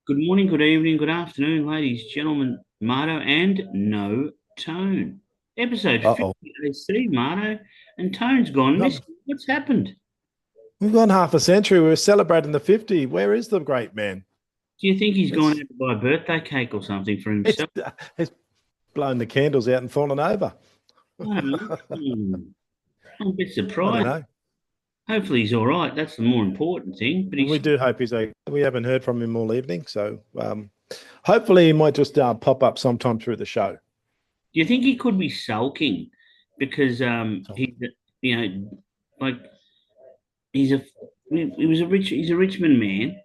Good morning, good evening, good afternoon, ladies, gentlemen, Marto and No Tone. Episode Uh-oh. 50 AC, Marto, and Tone's gone No, missing. What's happened? we've gone half a century. We were celebrating the 50. Where is the great man? Do you think he's gone It's out to buy a birthday cake or something for it's himself? it's blown the candles out and fallen over. I don't know. I'm a bit I don't surprised. know. Hopefully he's all right. That's the more important thing. But We he's, do hope he's okay. We haven't heard from him all evening, so hopefully he might just pop up sometime through the show. do you think he could be sulking because So, he's you know like he's a he's a Richmond man.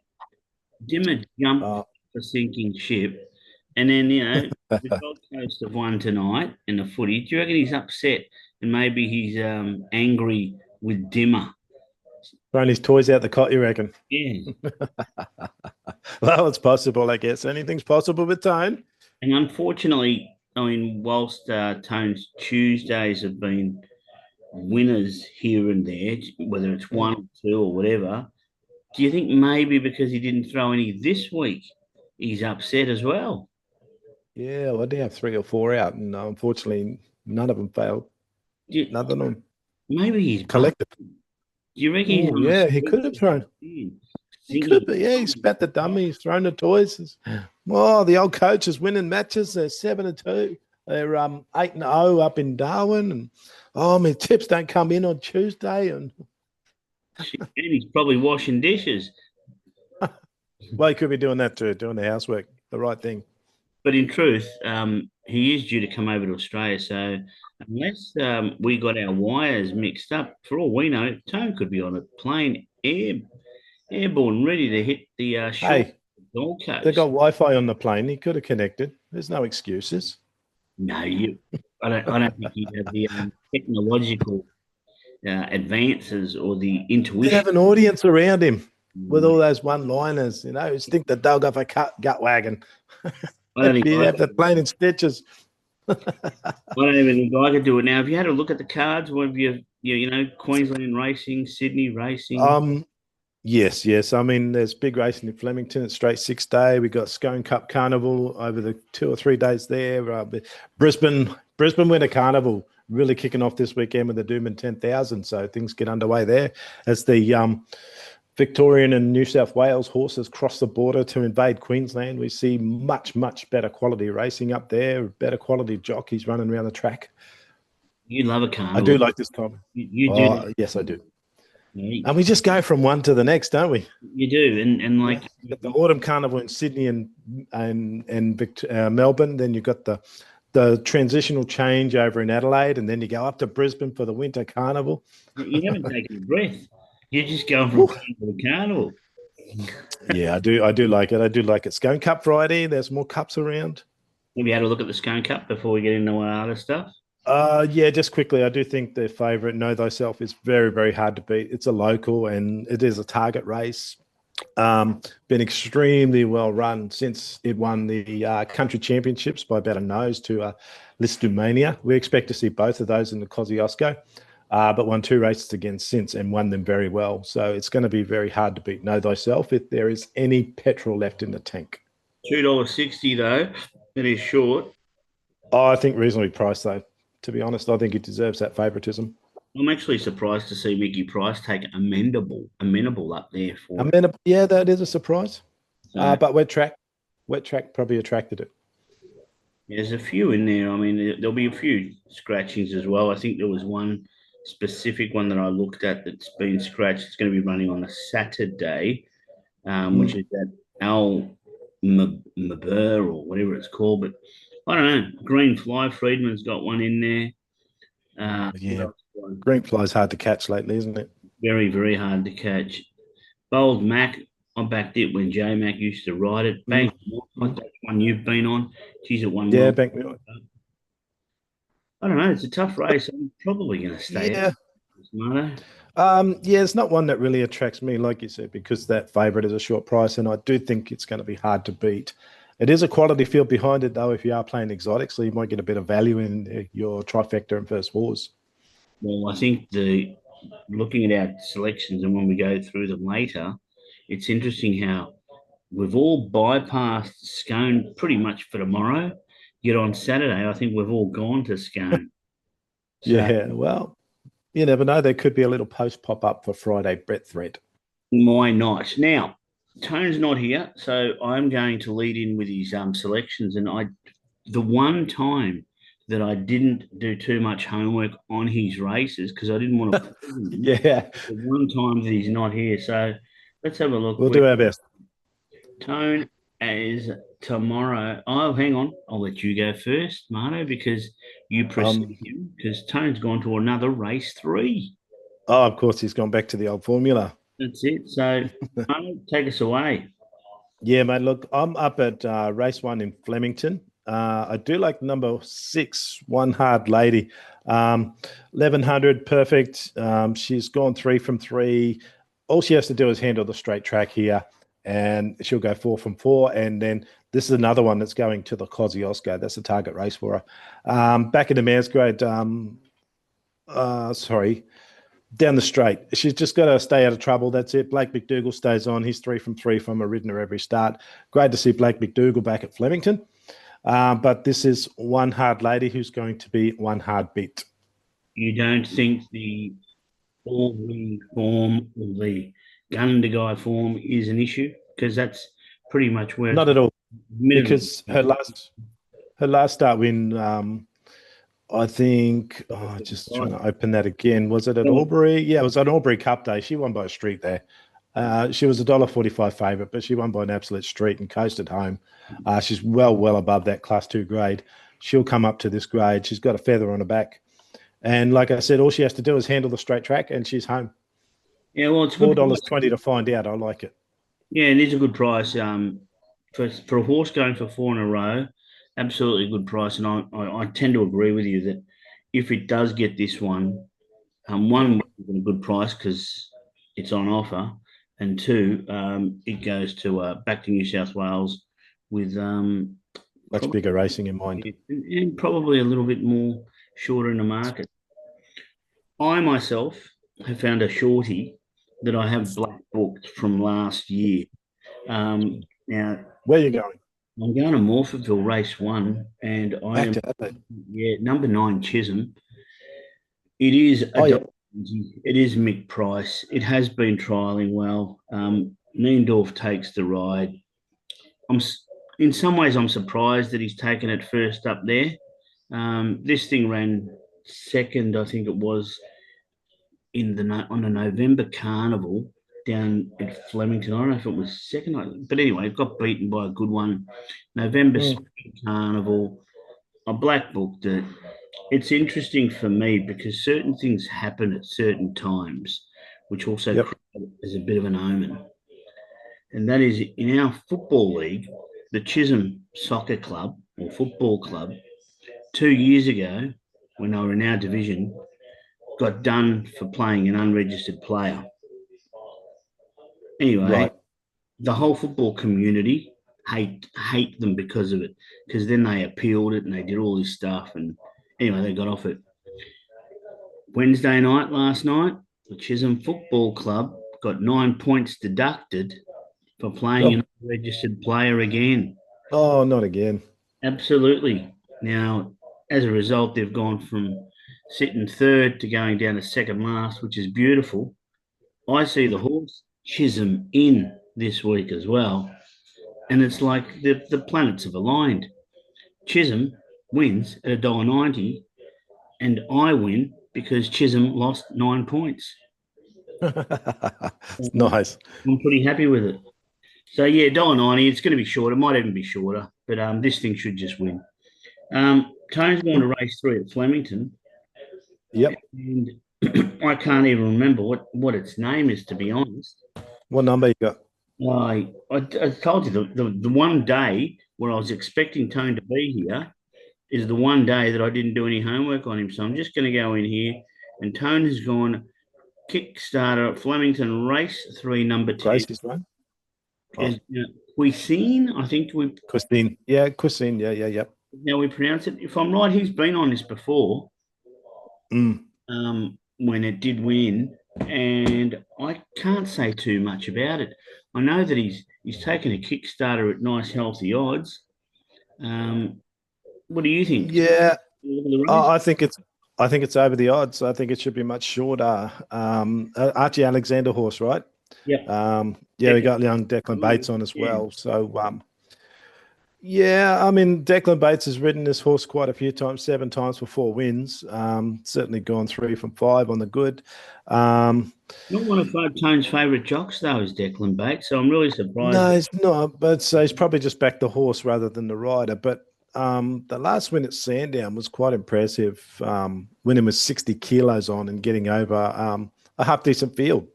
Dimmer jumped uh, a sinking ship, and then the Gold Coast have won tonight in the footy. Do you reckon he's upset and maybe he's angry with Dimmer? throwing his toys out the cot, you reckon? Yeah, Well, it's possible, I guess. Anything's possible with Tone. and unfortunately, I mean, whilst Tone's Tuesdays have been winners here and there, whether it's Mm. one or two or whatever, do you think maybe because he didn't throw any this week, he's upset as well? Yeah, well, I did have three or four out, and unfortunately, none of them failed. Do you, None of them maybe he's buzzing. collected. Do you reckon he's Oh, on the yeah, he street could have thrown. He could singing? be, yeah. He's spat the dummy. He's thrown the toys. Oh, the old coach is winning matches. They're 7-2. They're 8-0 up in Darwin, and oh, my tips don't come in on Tuesday. And And he's probably washing dishes. well, he could be doing that too, doing the housework, the right thing. But in truth, he is due to come over to Australia. So unless we got our wires mixed up, for all we know, Tone could be on a plane airborne, ready to hit the shore Hey, Gold they got Coast. Wi-Fi on the plane. He could have connected. There's no excuses. No, I don't think you have the technological advances or the They intuition. have an audience around him with all those one-liners. You know, think the dog off a gut wagon. I don't think You have the plane in stitches. I don't even think I could do it now. If you had a look at the cards, what have Queensland racing, Sydney racing? Um, yes, yes. I mean, there's big racing in Flemington. It's straight 6 day. We got Scone Cup Carnival over the 2 or 3 days there. Brisbane Winter Carnival really kicking off this weekend with the Doomben 10,000. So things get underway there as the Victorian and New South Wales horses cross the border to invade Queensland. We see much, much better quality racing up there, better quality jockeys running around the track. You love a I carnival. do like this time. You do. Oh, yes, I do. Yeah, And we just go from one to the next, don't we? you do. And Yeah. like, You got the autumn carnival in Sydney and Melbourne. Then you've got the transitional change over in Adelaide, and then you go up to Brisbane for the winter carnival. you haven't taken a breath. You're just going from Whew. carnival to carnival. Yeah, I do like it. I do like it. Scone Cup Friday. There's more cups around. Have you had a look at the Scone Cup before we get into our other stuff? Yeah, just quickly, I do think the favourite, Know Thyself, is very, very hard to beat. It's a local and it is a target race. Been extremely well run since it won the country championships by about a nose to Listomania. We expect to see both of those in the Kosciuszko, but won two races again since and won them very well. So it's going to be very hard to beat Know Thyself if there is any petrol left in the tank. $2.60 though. It is short. Oh, I think reasonably priced though. To be honest, I think it deserves that favouritism. I'm actually surprised to see Mickey Price take amenable up there I for it. mean, yeah, that is a surprise. So But wet track probably attracted it. there's a few in there. I mean, there'll be a few scratchings as well. I think there was one specific one that I looked at that's been scratched. It's going to be running on a Saturday, which Mm. is that Al Mabur or whatever it's called. But I don't know. Green Fly Friedman's got one in there. Oh, What yeah, else? green fly's hard to catch lately, isn't it? Very, very hard to catch. Bold Mac, I backed it when J Mac used to ride it. Mm. Bank, that's one you've been on. Geez, it won Yeah, well. bank. I don't know. It's a tough race. I'm probably going to stay out. Yeah. Smarter. Yeah, it's not one that really attracts me, like you said, because that favourite is a short price, and I do think it's going to be hard to beat. It is a quality field behind it, though, if you are playing exotic, so you might get a bit of value in your trifecta and first wars. Well, I think the looking at our selections and when we go through them later, it's interesting how we've all bypassed Scone pretty much for tomorrow. Yet on Saturday, I think we've all gone to Scone. So Yeah, well, you never know. There could be a little post pop up for Friday Brett thread. why not? Now, Tone's not here, so I'm going to lead in with his selections. And the one time that I didn't do too much homework on his races because I didn't want to poison him, Yeah, the one time that he's not here. So let's have a look. we'll do our best. Tone is tomorrow. Oh, hang on. I'll let you go first, Marto, because you precede Um, him. Because Tone's gone to another race 3. oh, of course, he's gone back to the old formula. That's it. So, Marto, take us away. Yeah, mate. Look, I'm up at race 1 in Flemington. I do like number 6, One Hard Lady. 1100, perfect. She's gone 3 from 3. All she has to do is handle the straight track here, and she'll go 4 from 4. And then this is another one that's going to the Kosciuszko. That's the target race for her. Back in the mares grade, sorry, down the straight. She's just got to stay out of trouble. That's it. Blake McDougall stays on. He's 3 from 3 from a ridden every start. Great to see Blake McDougall back at Flemington. But this is One Hard Lady who's going to be one hard beat. You don't think the all-wing form or the gun to guy form is an issue? Because that's pretty much where Not at all, admittedly. because her last start win, I think, just trying to open that again. Was it at Albury? Yeah, it was on Albury Cup Day. She won by a street there. She was $1.45 favourite, but she won by an absolute street and coasted home. She's well above that Class 2 grade. She'll come up to this grade. She's got a feather on her back. And like I said, all she has to do is handle the straight track and she's home. Yeah, well, it's good. $4.20 to find out. I like it. Yeah, it is a good price. For a horse going for 4 in a row, absolutely good price. And I tend to agree with you that if it does get this one, one, a good price because it's on offer, and two, it goes to back to New South Wales with Much bigger racing in mind. and probably a little bit more shorter in the market. I myself have found a shorty that I have black booked from last year. Now, Where are you going? I'm going to Morphettville race 1, and I Back am, to Adelaide. yeah, number 9 Chisholm. It is Oh, yeah. it is Mick Price. It has been trialing well. Niendorf takes the ride. In some ways I'm surprised that he's taken it first up there. This thing ran second, I think it was on the November Carnival down at Flemington. I don't know if it was second, but anyway, it got beaten by a good one. November Carnival. I black booked it. It's interesting for me because certain things happen at certain times, which also is a bit of an omen. And that is in our football league, the Chisholm Soccer Club or Football Club, 2 years ago, when they were in our division, got done for playing an unregistered player. Anyway, Right. the whole football community hate them because of it, because then they appealed it and they did all this stuff. And anyway, they got off it. Wednesday night, last night, the Chisholm Football Club got 9 points deducted for playing an unregistered player again. Oh, not again. Absolutely. Now, as a result, they've gone from sitting third to going down to second last, which is beautiful. I see the horse Chisholm in this week as well. And it's like the planets have aligned. Chisholm wins at $1.90, and I win because Chisholm lost 9 points. Nice. I'm pretty happy with it. So yeah, $1.90. It's going to be shorter. It might even be shorter, but this thing should just win. Tone's going to race 3 at Flemington, Yep. and I can't even remember what its name is, to be honest. What number you got? I told you the one day where I was expecting Tone to be here is the one day that I didn't do any homework on him. So I'm just going to go in here, and Tone has gone Kickstarter at Flemington race 3, number 10. Gracie's one. Is Cuisine, I think we. Christine. Yeah, Christine. Yeah. Now we pronounce it. If I'm right, he's been on this before. When it did win, and I can't say too much about it. I know that He's taken a Kickstarter at nice, healthy odds. What do you think? Yeah, Look at the race? I think it's over the odds. I think it should be much shorter. Archie Alexander horse, right? Yep. Yeah, we got young Declan Bates on as Yeah. well. So yeah, I mean, Declan Bates has ridden this horse quite a few times, 7 times for 4 wins. Certainly gone 3 from 5 on the good. Not one of Tone's favourite jocks, though, is Declan Bates. So I'm really surprised. No, he's not. But so he's probably just backed the horse rather than the rider. But the last win at Sandown was quite impressive. Winning with 60 kilos on and getting over a half decent field,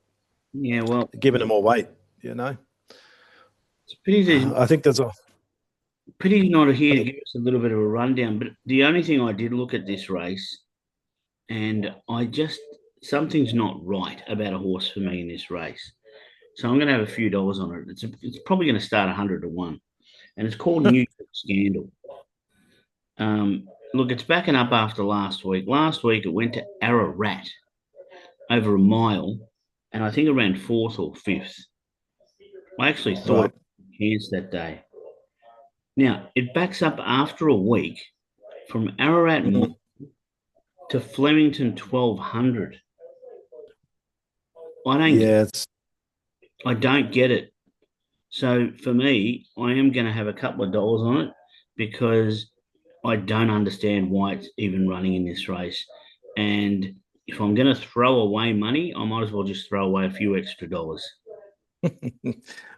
Yeah, well, giving him more weight. You know, it's a pity there's I think there's a. pity he's not here I to think, give us a little bit of a rundown. But the only thing I did look at this race, and something's not right about a horse for me in this race. So I'm going to have a few dollars on it. It's probably going to start 100 to 1, and it's called New York Scandal. Look, it's backing up after last week. Last week it went to Ararat over a mile, and I think it ran fourth or fifth. I actually thought right. it was a chance that day. Now it backs up after a week from Ararat Mhm. to Flemington 1200. I don't get, Yeah, it's I don't get it. So for me, I am going to have a couple of dollars on it because I don't understand why it's even running in this race. And if I'm going to throw away money, I might as well just throw away a few extra dollars.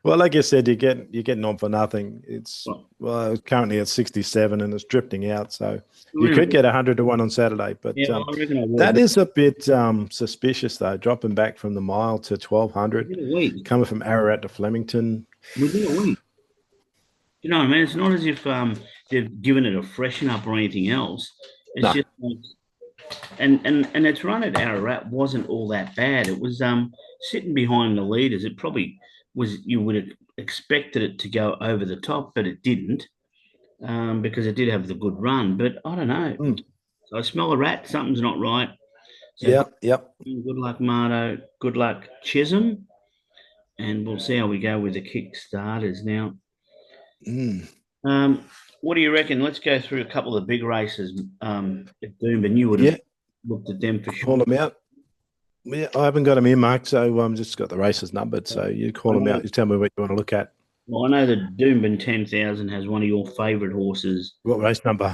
well, like you said, you're getting on for nothing. It's Well, well currently at 67 and it's drifting out. So you yeah, could get 100 to 1 on Saturday, yeah, but well, I reckon I will. that But is a bit suspicious though. Dropping back from the mile to 1200, within a week, coming from Ararat to Flemington. within a week, you know what I mean? It's not as if they've given it a freshen up or anything else. It's No, just like, and its run at Ararat wasn't all that bad. It was sitting behind the leaders. It probably was. You would have expected it to go over the top, but it didn't because it did have the good run. But I don't know. mm. So I smell a rat. Something's not right. So Yep, yep. good luck, Marto. Good luck, Chisholm. And we'll see how we go with the kick starters now. Mm. Um, what do you reckon? Let's go through a couple of the big races at Doomben. You would have Yeah, looked at them for call sure. them out. Yeah, I haven't got them earmarked, so just got the races numbered. So you call I them know, out. You tell me what you want to look at. well, I know that Doomben 10,000 has one of your favourite horses. What race number?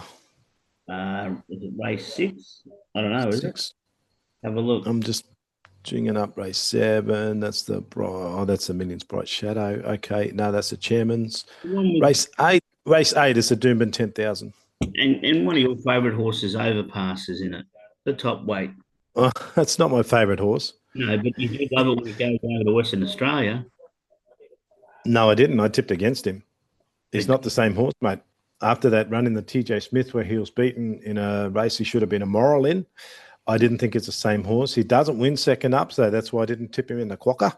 Is it race 6? I don't know, is it? 6. Have a look. I'm just jinging up race 7. That's the that's the Millions Bright Shadow. Okay, no, that's the Chairman's. The one with, Race 8. Race 8 is the Doomben 10,000. and one of your favourite horses overpasses in it, the top weight. Oh, that's not my favourite horse. No, but you do love it when it goes over to Western Australia. No, I didn't. I tipped against him. He's Because, not the same horse, mate. After that run in the TJ Smith where he was beaten in a race he should have been a moral in, I didn't think it's the same horse. He doesn't win second up, so that's why I didn't tip him in the quokka.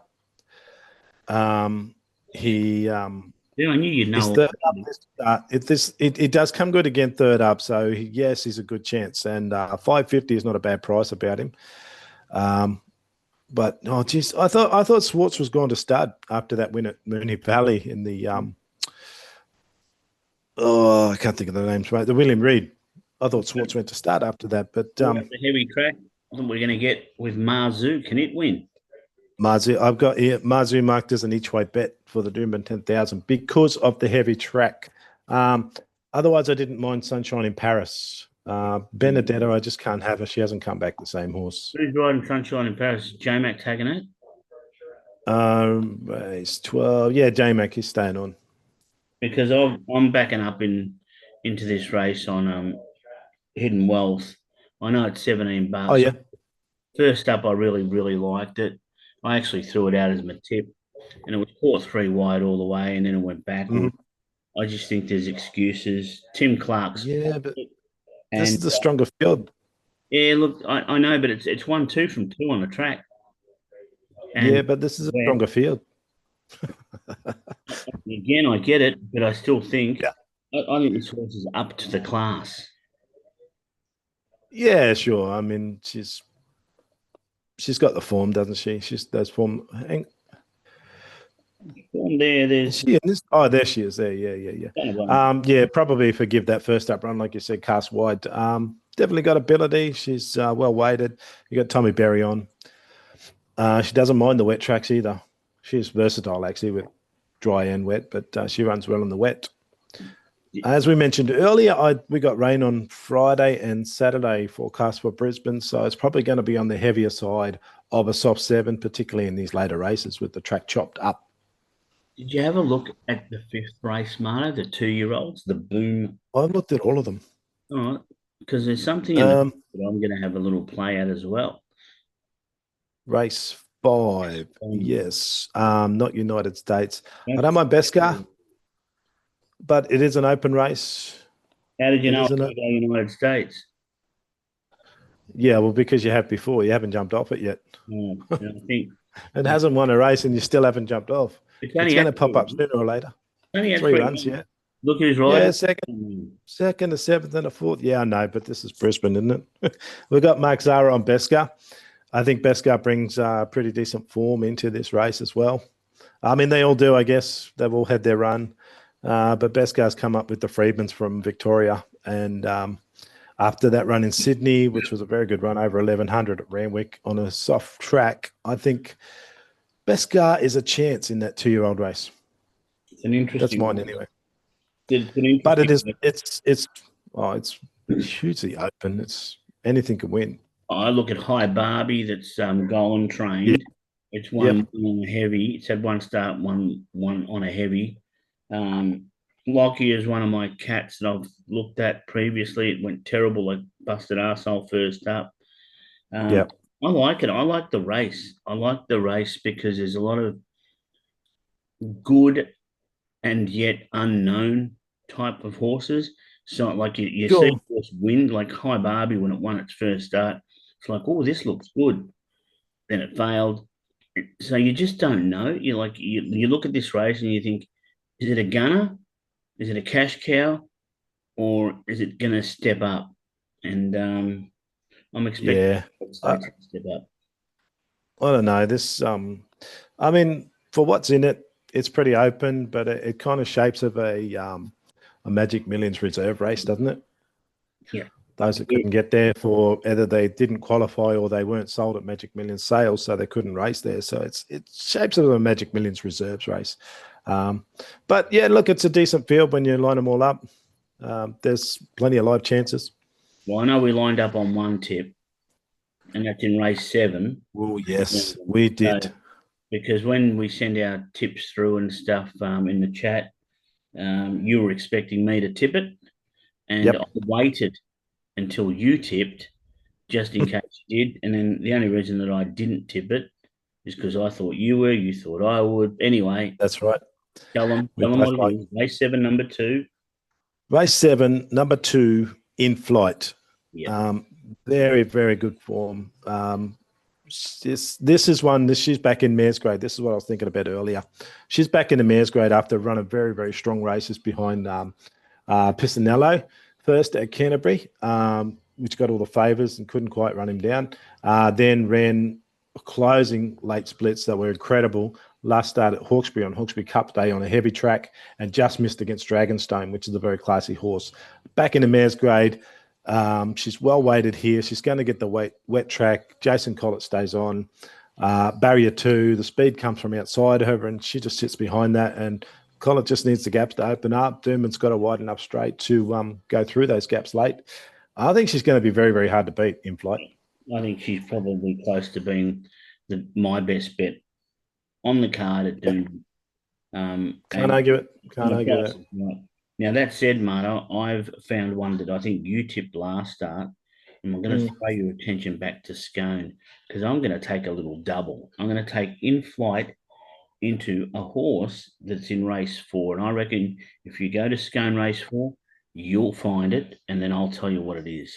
He yeah, I knew you'd is know. third up. It does come good again third up, so yes, he's a good chance. And 550 is not a bad price about him. But oh geez, I thought Swartz was going to stud after that win at Moonee Valley in the I can't think of the names, right? The William Reed. I thought Swartz went to start after that, but What about the heavy track that we're going to get with Marzu? Can it win? Marzu, I've got here Marzu marked as an each way bet for the Doomben 10,000 because of the heavy track. Otherwise, I didn't mind Sunshine in Paris. Benedetta, I just can't have her. She hasn't come back the same horse. Who's riding Sunshine in Paris? J-Mac taking it? Race 12. Yeah, J-Mac is staying on. Because I'm backing up into this race on Hidden Wealth. I know it's 17 Oh, bucks. yeah. First up, I really, really liked it. I actually threw it out as my tip, and it was caught 3 wide all the way, and then it went backward. Mhm. I just think there's excuses. Tim Clark's Yeah, but this and is the stronger field. yeah, look, I know, but it's 1-2 from 2 on the track, Yeah, and but this is a where stronger field. again I get it, but I still think Yeah. I think this horse is up to the class. Yeah, sure. I mean, she's got the form, doesn't she? She's those form. Form there. Is There's she in this? Oh, there she is. There, yeah, yeah, yeah. kind of one. Yeah, probably forgive that first up run, like you said, cast wide. Definitely got ability. She's well weighted. You got Tommy Berry on. She doesn't mind the wet tracks either. She's versatile actually with dry and wet, but she runs well in the wet. As we mentioned earlier, we got rain on Friday and Saturday forecast for Brisbane, so it's probably going to be on the heavier side of a soft seven, particularly in these later races with the track chopped up. Did you have a look at the fifth race, Marta? The 2-year-olds, the boom. I've looked at all of them. All right, because there's something in the Um, that I'm going to have a little play at as well. Race five, Um, yes, not United States. I don't that's, mind Beskar, but it is an open race. how did you It know I was isn't going it? to go United States? Yeah, well, because you have before, you haven't jumped off it yet. And I think It hasn't won a race, and you still haven't jumped off. it's It's only going had to pop three up runs. sooner or later. Only had Three three runs, runs. yeah. Look who's Yeah, riding. second, second, a seventh, and a fourth. Yeah, I know, but this is Brisbane, isn't it? We've got Mark Zara on Beskar. I think Beskar brings pretty decent form into this race as well. I mean, they all do, I guess. They've all had their run. But Beskar's come up with the Freedmans from Victoria. And after that run in Sydney, which was a very good run, over 1100 at Randwick on a soft track, I think Beskar is a chance in that 2-year-old race. It's an That's interesting mine one. anyway. It's an But it interesting is, one. it's hugely open. It's anything can win. I look at High Barbie that's Golden Yeah. trained. It's Yep. one on a heavy. It's had one start, one on a heavy. Um, Lockie is one of my cats that I've looked at previously. It went terrible. I busted arsehole first up. Um, Yep. I like it. I like the race. I like the race because there's a lot of good and yet unknown type of horses. So like you see Sure. a horse win, like High Barbie when it won its first start. It's like, oh, this looks good. Then it failed. So you just don't know. You look at this race and you think, is it a gunner? Is it a cash cow? Or is it gonna step up? And I'm expecting Yeah. the I, States to step up. I don't know. I mean, for what's in it, it's pretty open, but it kind of shapes of a Magic Millions reserve race, doesn't it? Yeah. Those that couldn't get there for either they didn't qualify or they weren't sold at Magic Millions sales, so they couldn't race there. So it shapes it of a Magic Millions reserves race. Um, but yeah, look, it's a decent field when you line them all up. There's plenty of live chances. Well, I know we lined up on one tip, and that's in race 7. Oh yes, Um, we so did. because when we send our tips through and stuff in the chat, you were expecting me to tip it, and I Yep. waited until you tipped just in case you did. And then the only reason that I didn't tip it is because I thought you thought I would. Anyway, That's right. We tell them both what it like is. Race 7, number 2. race seven, number two, in flight. Yeah, Um, Very, very good form. This is one. She's back in mare's grade. This is what I was thinking about earlier. She's back in the mare's grade after a run of very, very strong races behind Piscinello first at Canterbury, which got all the favours and couldn't quite run him down. Then ran closing late splits that were incredible. Last start at Hawkesbury on Hawkesbury Cup Day on a heavy track and just missed against Dragonstone, which is a very classy horse. Back in the mare's grade. She's well weighted here. She's going to get the wet track. Jason Collett stays on. Barrier 2, the speed comes from outside her, and she just sits behind that. And Collett just needs the gaps to open up. Doomann's got to widen up straight to go through those gaps late. I think she's going to be very, very hard to beat in flight. I think she's probably close to being my best bet on the card at Yep. Doom. Can't And argue it. and Can't the argue price that. is right. Now that said, Marta, I've found one that I think you tipped last start, and I'm going to Mm. throw your attention back to Scone because I'm going to take a little double. I'm going to take in flight into a horse that's in race 4, and I reckon if you go to Scone race 4, you'll find it, and then I'll tell you what it is.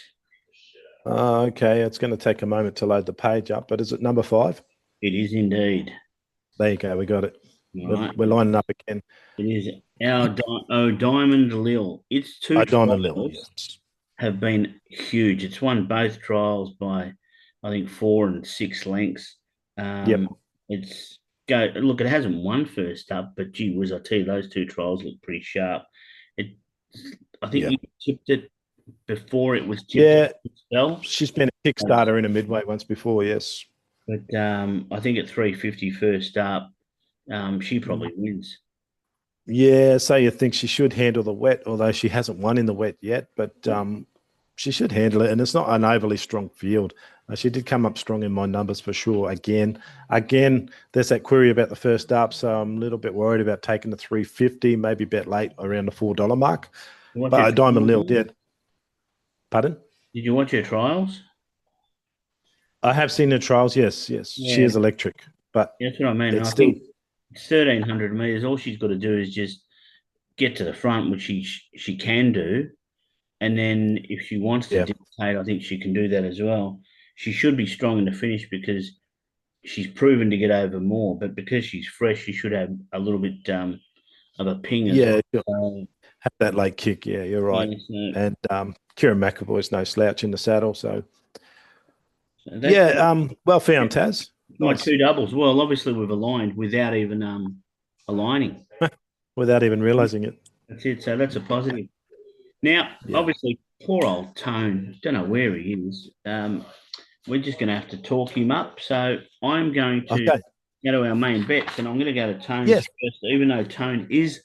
Okay, it's going to take a moment to load the page up, but is it number 5? It is indeed. There you go. We got it. All We're, right. we're lining up again. It is our Diamond Lil. Its two Diamond Lil, trials yes. have been huge. It's won both trials by, I think, 4 and 6 lengths. Yep. It's go. Look, it hasn't won first up, but gee whiz, I tell you, those two trials look pretty sharp. It, I think Yeah. you tipped it before it was tipped Yeah. to spell. She's been a Kickstarter in a midway once before. Yes. But I think at 350 first up, she probably wins. Yeah. So you think she should handle the wet, although she hasn't won in the wet yet, but she should handle it. And it's not an overly strong field. She did come up strong in my numbers for sure. Again, there's that query about the first up. So I'm a little bit worried about taking the 350, maybe a bit late around the $4 mark. Watch your But Diamond Lil trials? did. Pardon? Did you watch your trials? I have seen the trials. Yes, yes. She Yeah, is electric, but that's what I mean. And it's I still, think it's 1,300 meters. All she's got to do is just get to the front, which she can do. And then if she wants to yeah. dictate, I think she can do that as well. She should be strong in the finish because she's proven to get over more. But because she's fresh, she should have a little bit of a ping as Yeah, well. she'll So, have that late kick. Yeah, you're right. yeah, And Kieran McAvoy's no slouch in the saddle. So, so that's yeah, well found, Taz. my Nice. two doubles. Well, obviously we've aligned without even aligning. Without even realizing it. That's it. So that's a positive. Now, Yeah. obviously, poor old Tone. Don't know where he is. We're just going to have to talk him up. So I'm going to Okay. go to our main bets, and I'm going to go to Tone Yes. first, even though Tone is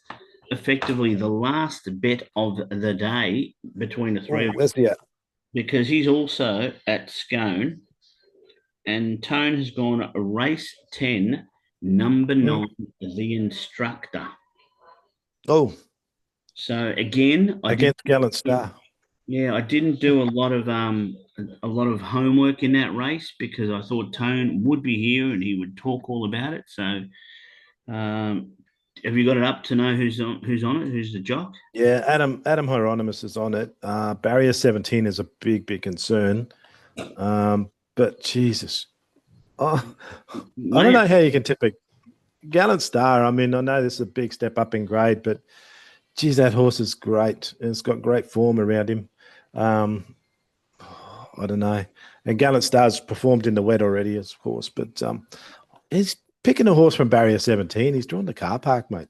effectively the last bet of the day between the three Oh, of us, where's the because he's also at Scone, and Tone has gone race 10, number mm. 9, the instructor. Oh, So again, I did. against Gallant Star. Yeah, I didn't do a lot of homework in that race because I thought Tone would be here and he would talk all about it. So, um, have you got it up to know who's on it? Who's the jock? Yeah, Adam Hieronymus is on it. Barrier 17 is a big concern. But Jesus. Oh, I don't Mate, know how you can tip a Gallant Star. I mean, I know this is a big step up in grade, but geez, that horse is great. It's got great form around him. Um, I don't know. And Gallant Star's performed in the wet already, of course, but he's picking a horse from Barrier 17. He's drawn the car park, mate.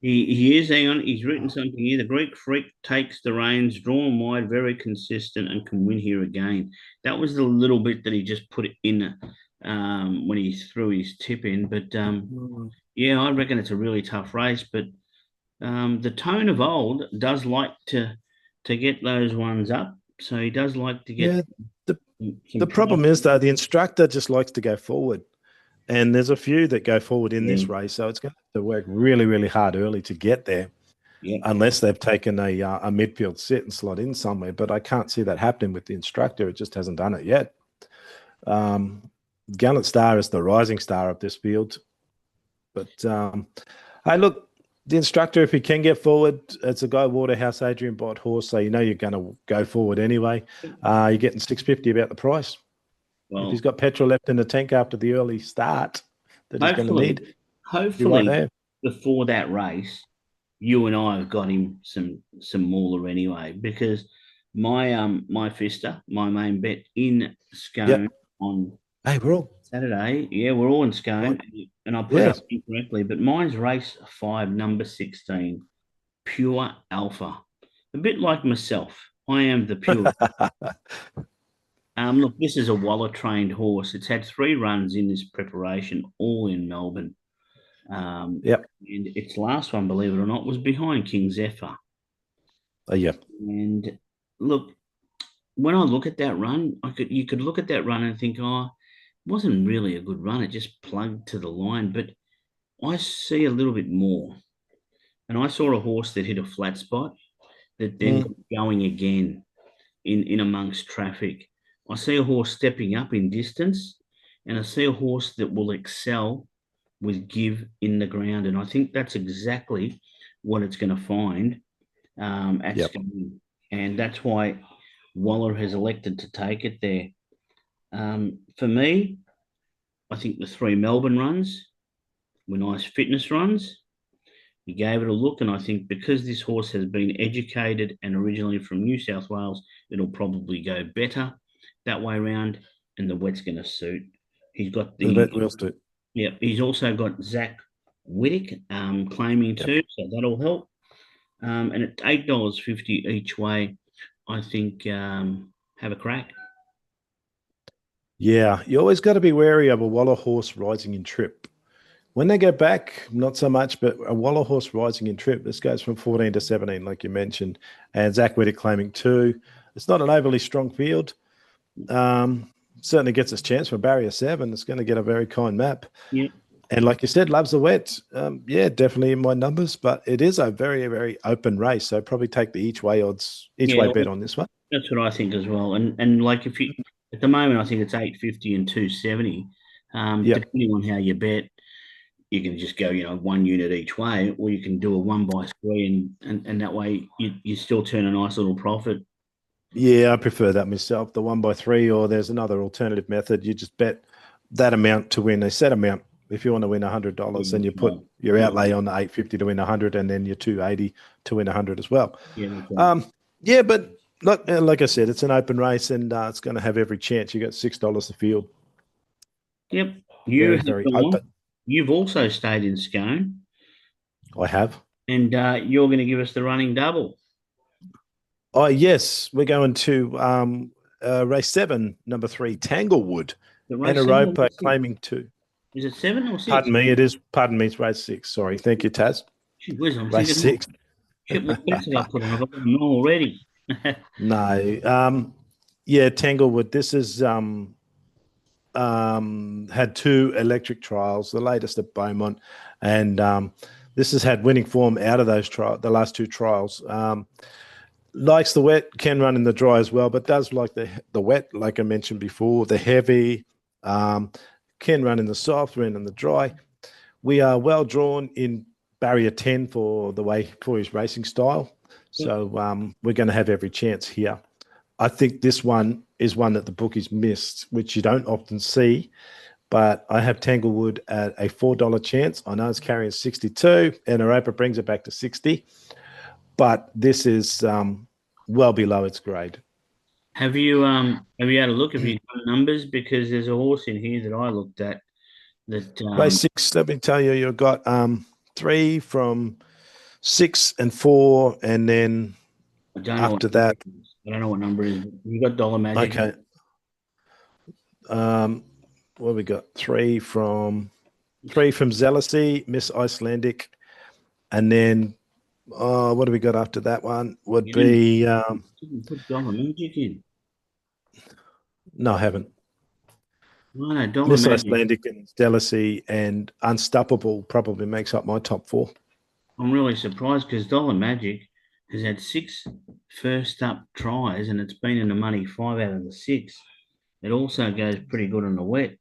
he is. Hang on, he's written something here. The Greek Freak takes the reins, drawn wide, very consistent, and can win here again. That was the little bit that he just put in when he threw his tip in. But Mm. yeah, I reckon it's a really tough race. But the Tone of old does like to get those ones up. So he does like to get Yeah. The some the problem is though, the instructor just likes to go forward. And there's a few that go forward in yeah, this race, so it's going to have to work really hard early to get there, yeah. unless they've taken a midfield sit and slot in somewhere. But I can't see that happening with the instructor. It just hasn't done it yet. Gallant Star is the rising star of this field. But hey, look, the instructor, if he can get forward, it's a Guy Waterhouse, Adrian Bott horse, so you know you're going to go forward anyway. You're getting 650 about the price. If he's Well, got petrol left in the tank after the early start that he's going to hopefully, need, be right hopefully there. before that race, you and I have got him some mauler anyway, because my fister, my main bet in Scone Yep. on Hey, we're all Saturday. Yeah, we're all in right. Scone, and I put it up Yes. incorrectly, but mine's race 5, number 16, pure alpha. A bit like myself. I am the pure. Look, this is a Waller trained horse. It's had 3 runs in this preparation, all in Melbourne. Yep. And its last one, believe it or not, was behind King Zephyr. Oh, yeah. And look, when I look at that run, you could look at that run and think, oh, it wasn't really a good run. It just plugged to the line. But I see a little bit more. And I saw a horse that hit a flat spot that then Mm, got going again in amongst traffic. I see a horse stepping up in distance, and I see a horse that will excel with give in the ground. And I think that's exactly what it's going to find at yep. Scone. And that's why Waller has elected to take it there. For me, I think the 3 Melbourne runs were nice fitness runs. He gave it a look, and I think because this horse has been educated and originally from New South Wales, it'll probably go better that way around, and the wet's going to suit. He's got The the vet wheels do. Yep. He's also got Zach Whittick claiming Yep. too, so that'll help. And at $8.50 each way, I think have a crack. Yeah, you always got to be wary of a Waller horse rising in trip. When they go back, not so much, but a Waller horse rising in trip, this goes from 14 to 17, like you mentioned, and Zach Whittick claiming two. It's not an overly strong field. Um, Certainly gets his chance for barrier 7. It's going to get a very kind map. Yeah. And like you said, loves the wet. Yeah, definitely in my numbers, but it is a very, very open race. So probably take the each way odds, each way Yeah, bet on this one. that's what I think as well. And like if you at the moment I think it's 850 and 270. Yep. Depending on how you bet, you can just go, one unit each way, or you can do a 1 by 3 and that way you still turn a nice little profit. Yeah, I prefer that myself. The 1 by 3, or there's another alternative method. You just bet that amount to win a set amount. If you want to win $100, then you put your Yeah, outlay on the 850 to win 100, and then your 280 to win 100 as well. yeah, that's right. Yeah, but like I said, it's an open race, and it's going to have every chance. You got $6 a field. Yep. You Very, have very gone. open. You've also stayed in Scone, I have. and you're going to give us the running double. Oh, yes, we're going to race 7, number 3, Tanglewood, The race and seven or Europa six? claiming 2. Is it 7 or 6? Pardon me, pardon me, it's race 6. Sorry. Thank you, Taz. Gee whiz, I'm Race thinking, 6. shit, what bets did I put on? I've got them wrong already. No. Yeah, Tanglewood. This is had 2 electric trials, the latest at Beaumont, and this has had winning form out of those the last 2 trials. Likes the wet, can run in the dry as well, but does like the wet, like I mentioned before, the heavy, can run in the soft, run in the dry. We are well drawn in barrier 10 for his racing style. So we're going to have every chance here. I think this one is one that the bookies missed, which you don't often see. But I have Tanglewood at a $4 chance. I know it's carrying 62, and Europa brings it back to 60. But this is well below its grade. Have you had a look? Have you done numbers? Because there's a horse in here that I looked at that Race 6, let me tell you, you've got 3 from 6 and 4, and then I don't know what after number that, it is. I don't know what number it is. You got Dollar Magic. okay. What have we got? 3 from Zealousy, Miss Icelandic, and then what do we got after that one? Would You be didn't put Dollar Magic in. no, I haven't. No, no, Dollar Miss Magic. Icelandic and Jealousy and Unstoppable probably makes up my top 4. I'm really surprised because Dollar Magic has had 6 first up tries and it's been in the money 5 out of the 6. It also goes pretty good on the wet.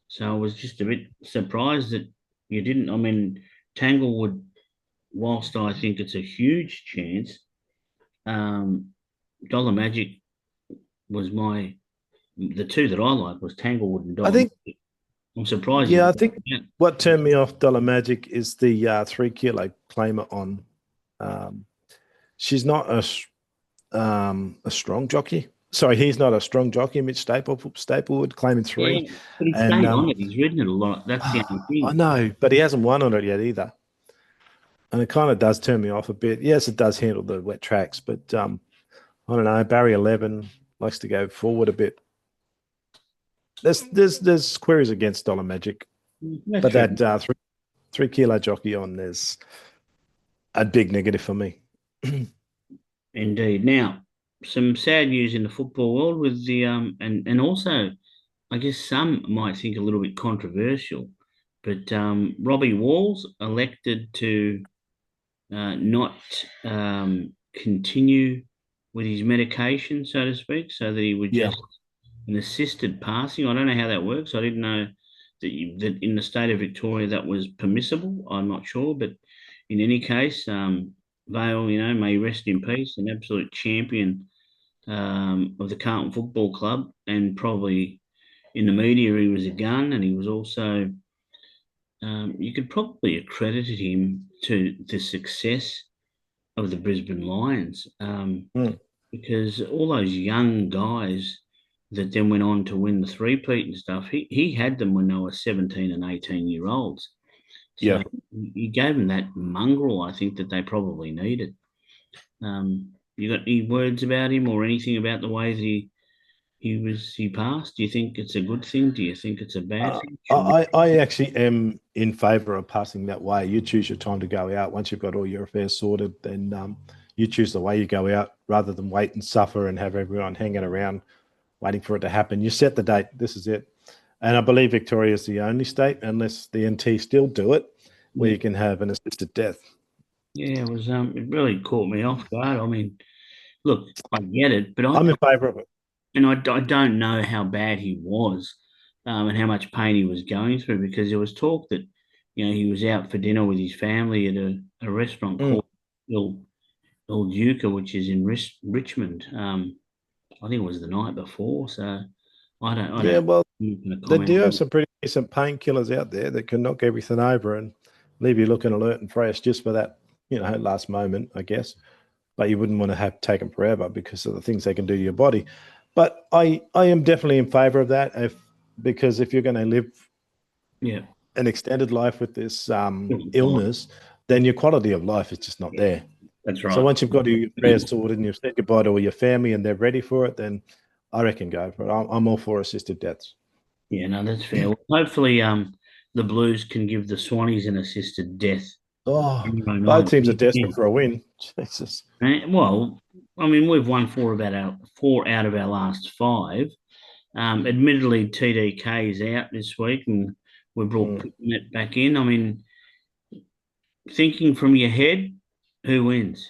So I was just a bit surprised that you didn't. I mean, Tanglewood, whilst I think it's a huge chance, um, Dollar Magic was the 2 that I like was Tanglewood and I Dollar think, Magic. I'm surprised yeah, you I didn't. think what turned me off Dollar Magic is the 3 kilo claimer on. Um, she's not a strong jockey. Sorry, he's not a strong jockey. Mitch Staplewood claiming 3, Yeah, but he and stayed on it. He's ridden it a lot. That's the only I thing. know, but he hasn't won on it yet either. And it kind of does turn me off a bit. Yes, it does handle the wet tracks, but I don't know. Barry 11 likes to go forward a bit. There's queries against Dollar Magic, That's but fair. that 3 kilo jockey on there's a big negative for me. Indeed. Now, some sad news in the football world with the and also I guess some might think a little bit controversial, but Robbie Walls elected to not continue with his medication, so to speak, so that he would Yeah. just an assisted passing. I don't know how that works. I didn't know that in the state of Victoria that was permissible. I'm not sure, but in any case, Vale, may rest in peace, an absolute champion of the Carlton Football Club, and probably in the media he was a gun, and he was also. You could probably accredit him to the success of the Brisbane Lions Mm. because all those young guys that then went on to win the three-peat and stuff, he had them when they were 17 and 18-year-olds. So Yeah. he gave them that mongrel, I think, that they probably needed. You got any words about him or anything about the way that he passed? Do you think it's a good thing? Do you think it's a bad thing? Should we? I actually am in favour of passing that way. You choose your time to go out. Once you've got all your affairs sorted, then you choose the way you go out rather than wait and suffer and have everyone hanging around waiting for it to happen. You set the date. This is it. And I believe Victoria is the only state, unless the NT still do it, where Yeah, you can have an assisted death. yeah, it was it really caught me off guard. I mean, look, I get it, but I'm in favour of it. I don't know how bad he was, and how much pain he was going through, because there was talk that, he was out for dinner with his family at a restaurant Mm. called Il Duca, which is in Richmond. I think it was the night before, so I Yeah, don't well, I'm not going to they comment do on have it. some pretty decent painkillers out there that can knock everything over and leave you looking alert and fresh just for that, last moment, I guess. But you wouldn't want to have taken forever because of the things they can do to your body. But I am definitely in favour of that, because if you're going to live Yeah, an extended life with this fine. illness, then your quality of life is just not there. That's So right. once you've got your prayers sorted and you've said goodbye to all your family and they're ready for it, then I reckon go for it. I'm all for assisted deaths. Yeah, no, that's fair. Well, hopefully, the Blues can give the Swannies an assisted death Oh, tomorrow both night. teams are desperate for a win. Jesus. Well, I mean, we've won four out of our last five. Admittedly, TDK is out this week, and we brought Mm. Pickett back in. I mean, thinking from your head, who wins?